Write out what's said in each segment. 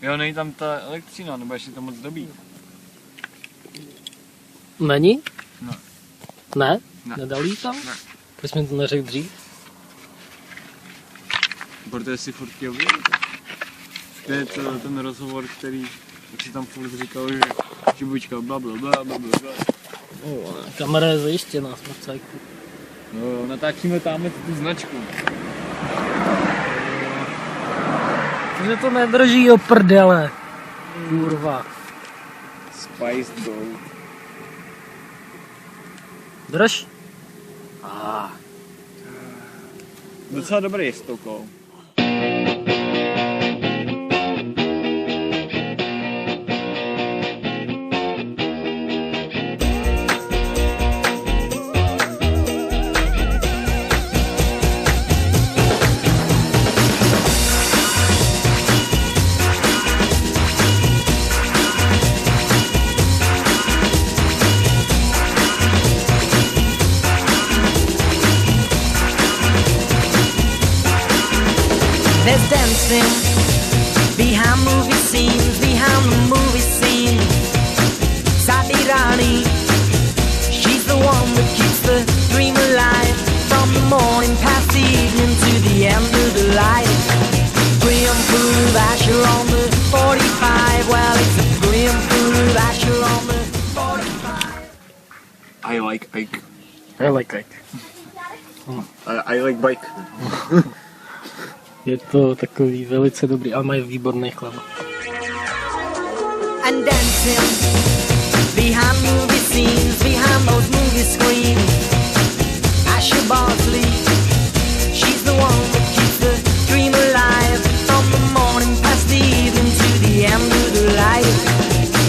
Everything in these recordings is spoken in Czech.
Jo, není tam ta elektřina, nebo ještě to moc dobí. Není? Ne. Ne? Ne. Nedal jí tam? Ne. Proč mi to neřekl dřív? Protože si furt chtěl vědět. To je ten rozhovor, který, jak si tam furt říkal, že Čibučka blablabla. Kamera je zajištěná, smrcajku. No jo, natáčíme tamhle tu značku. Takže to nedrží o prdele. Kurva. Spiced Gold. Drž? Docela dobrý je s tou kolou. There's dancing behind movie scenes, behind the movie scene. Sadie Rani, she's the one that keeps the dream alive. From the morning past the evening to the end of the light. Grim food of Asher on the 45. Well, it's a grim food of Asher on the 45. I like Ike. I like it. I like bike. Je to takový velice dobrý, ale mají výborný chleba. And dancing behind movie scenes, behind those movie screens. Asher Bartley, she's the one that keeps the dream alive. From the morning past the evening to the end of the light.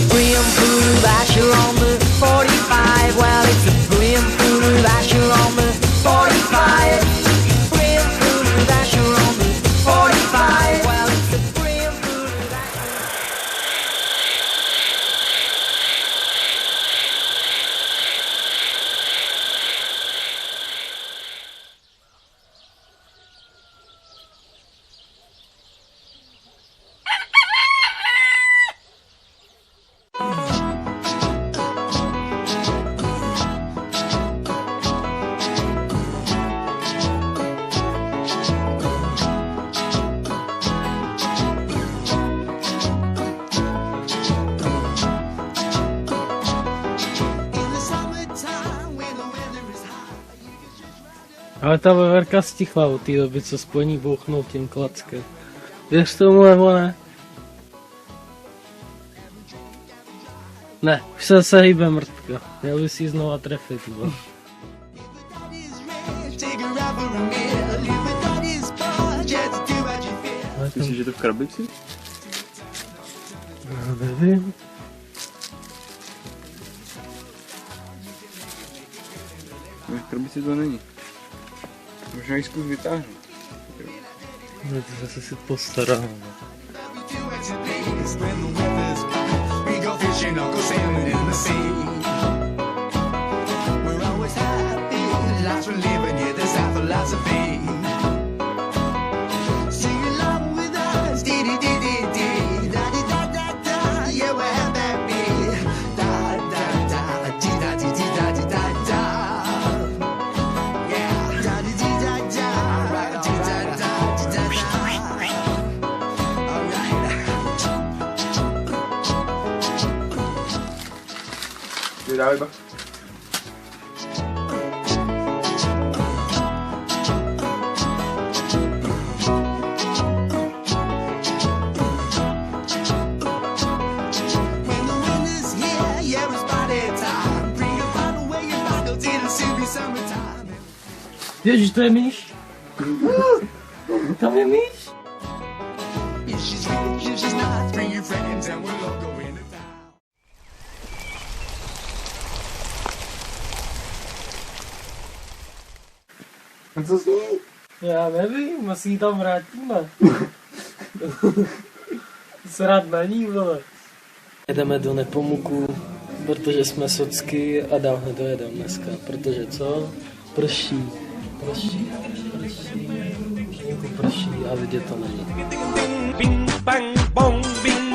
Grim food of Asher on the 45. Well, it's a grim food of Asher on the 45. Grim food of Asher on the 45. Well, it's a grim food of Asher. Ale ta veverka stichla od té doby, co spojení bouchnul tím klackem. Věř tomu nebo ne? Ne, už se zase hýbe mrtka. Měl bys jí znova trefit. Bo. Myslíš, že to v krabici? No, nevím. V krabici to není. Možná ji zkus vytáhnout. No, to zase si postarám. Dávej ba. Ježiš, to je myš? Tam je myš? A co s ní? Já nevím, asi ji tam vrátíme. Srát na ní, vole. Jedeme do Nepomuku, protože jsme socky a dál nedojedeme dneska, protože co? Prší. Venku prší a vidět to není. Bing, bang, bong, bing,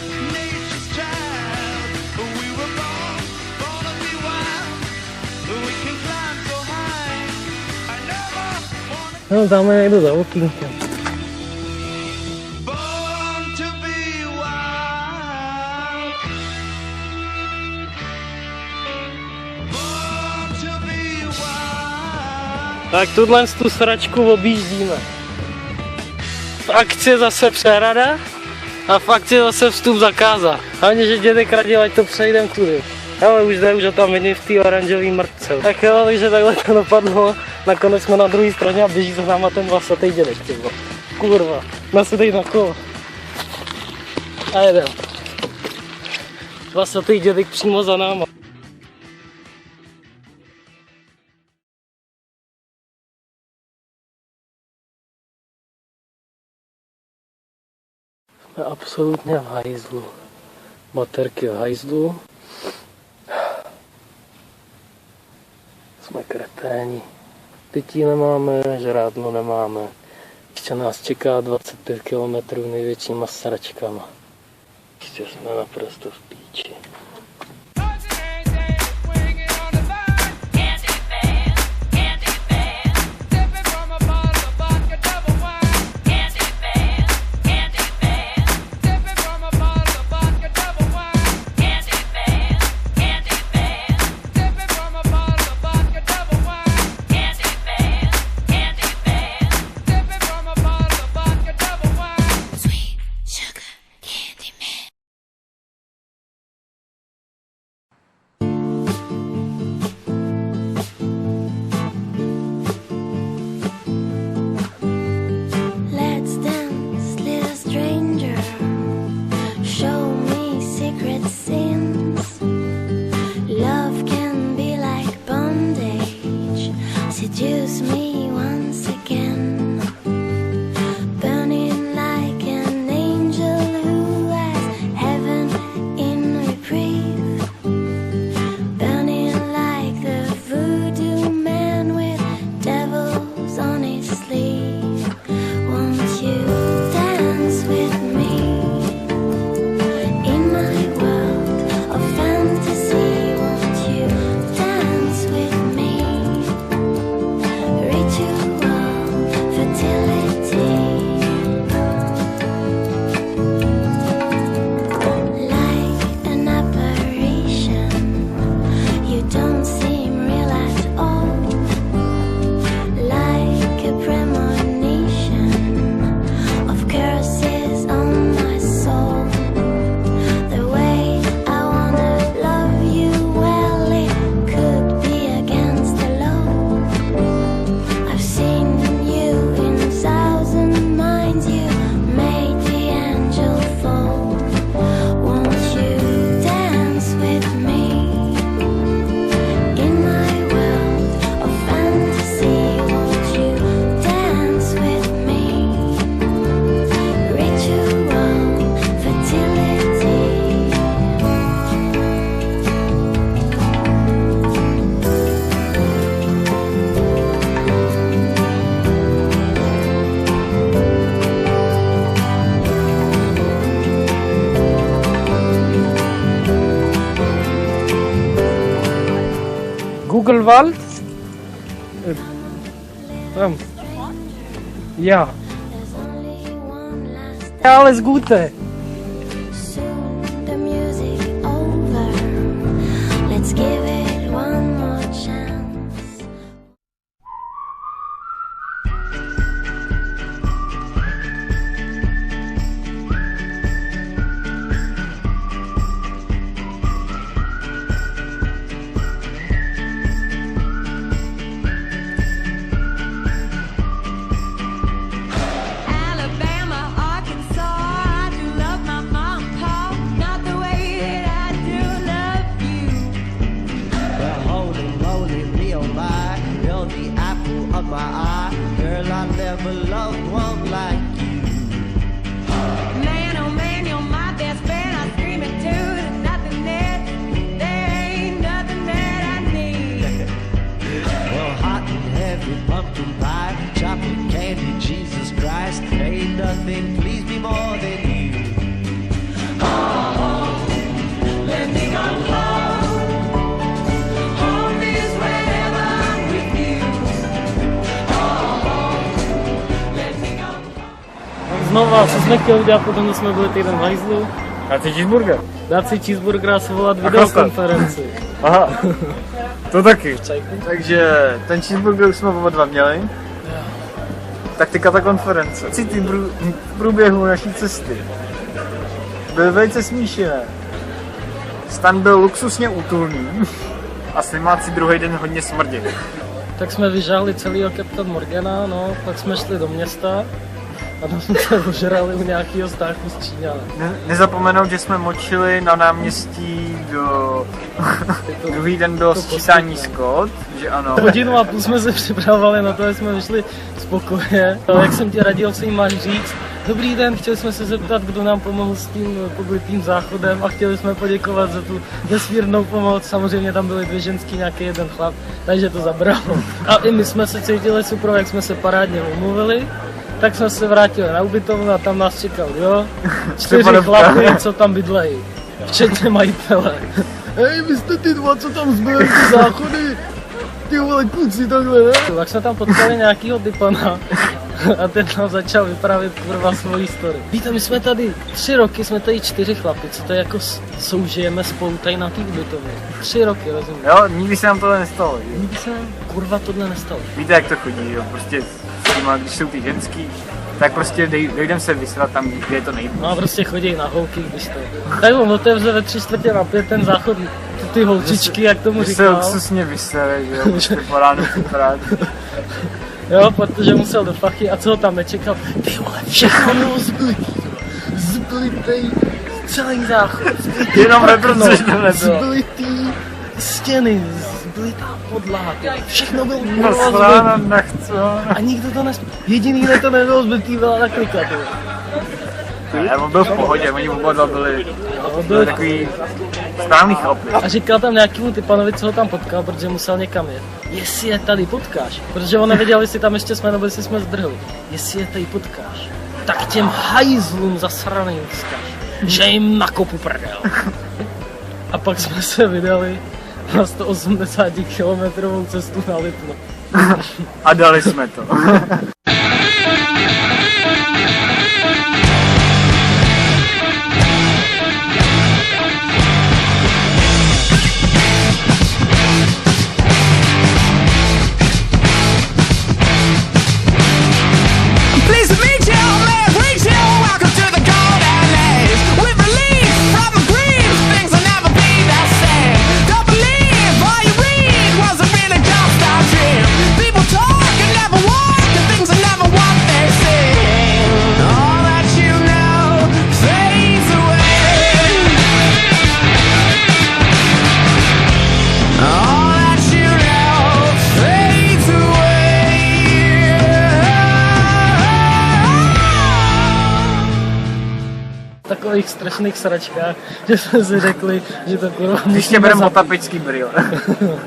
No, tam je někdo za okýnkem. Born to be wild. Born to be wild. Tak tuhle tu sračku objíždíme. V akci je zase přehrada a v akci je zase vstup zakázat. Hlavně, že dědek radil, ať to přejdem tudy. Ale už jde, už ho tam vidím v té oranžové mrtce. Tak jo, takže takhle to dopadlo. Nakonec jsme na druhé straně a běží za náma ten vlasatý dědek. Kurva, nasedej na kolo. A jedem. Vlasatý dědek přímo za náma. Jsme absolutně v hajzlu. Baterky v hajzlu. Jsme kreténi. Pití nemáme, žrádlo nemáme. Ještě nás čeká 25 km největšíma sračkama. Ještě jsme naprosto v píči. Seduce me once again, burning like an angel who has heaven in reprieve, burning like the voodoo man with devils on his sleeve. Won't you dance with me in my world of fantasy? Won't you dance with me? Google Wald? Ja. Alles Gute. Soon the music over. Let's give it one more chance. Alabama, Arkansas, I do love my mom and pa, not the way that I do love you. Well, holy moly, me oh my, you're the apple of my eye. Girl, I never loved one like you. Man, oh man, you're my best friend. I scream it too. There's nothing that, there ain't nothing that I need. Well, hot and heavy pumpkin pie, chocolate candy, Jesus Christ, ain't nothing please me more than you. Let me go home. Home is wherever I'm with you. Oh, znova, co jsme chtěli udělat potom, když jsme byli týden v hajzlu? A ty cheeseburger? Dát si cheeseburger a svolat A videokonferenci. Aha, to taky. Takže ten cheeseburger už jsme oba dva měli. Taktika ta konference. Cítím v průběhu naší cesty. Byly velice smíšené. Stan byl luxusně útulný a slimáci druhý den hodně smrdili. Tak jsme vyžáhli celýho Captain Morgana, no, pak jsme šli do města a tam jsme se ožrali u nějakého stáku z Číňana. Nezapomenout, že jsme močili na náměstí do... Druhý den bylo sčítání Scott, že ano. Hodinu a půl jsme se připravovali na to, že jsme vyšli z pokoje. Jak jsem ti radil, co jim máš říct. Dobrý den, chtěli jsme se zeptat, kdo nám pomohl s tím poblitým záchodem a chtěli jsme poděkovat za tu nesmírnou pomoc. Samozřejmě tam byly 2 ženský, nějaký jeden chlap, takže to zabralo. A i my jsme se cítili super, jak jsme se parádně omluvili. Tak jsme se vrátili na ubytovnu a tam nás čekal, jo? 4 chlapy, co tam bydlejí, včetně majitele. Hej, vy jste ty 2, co tam zbyli ty záchody? Ty vole, kluci, takhle, ne? Tak jsme tam potkali nějakýho typana a ten nám začal vyprávět kurva svoji story. Víte, my jsme tady 3 roky, jsme tady 4 chlapi, co to jako soužijeme spolu tady na té ubytovně. 3 roky, rozumíš? Jo, nikdy se nám tohle nestalo. Nikdy se nám kurva tohle nestalo. Víte, jak to chodí, jo, prostě s těma, když jsou ty ženský, tak prostě dojdem se vysrat tam, kde je to nejvíc. No a prostě chodí na holky, když to... Tak on otevře ve 3:45 ten záchod, ty holčičky, jak tomu říkal. Se luxusně vysere, že jo, prostě po ránu připravit. Jo, protože musel do fachy a co ho tam nečekal? Ty vole, všechno bylo zblitej, celý záchod, jenom reprocešno zblitý stěny, zblitá podlaha, všechno bylo nechce. A nikdo to jediný, kdo to nebylo zblitý, byla ta klika, ty. Ne, on byl v pohodě, oni oba dva byli takový správný chlapy. A říkal tam nějakému typanovi, co ho tam potkal, protože musel někam jet. Jestli je tady potkáš, protože on nevěděl, jestli tam ještě jsme, nebo jestli jsme zdrhli. Jestli je tady potkáš, tak těm hajzlům zasraným vzkaž, že jim nakopu prdel. A pak jsme se vydali na 180 kilometrovou cestu na Lipno. A dali jsme to. Takových strašných sračkách, že jsme si řekli, že to kurva Když tě bereme o tapičský brýle.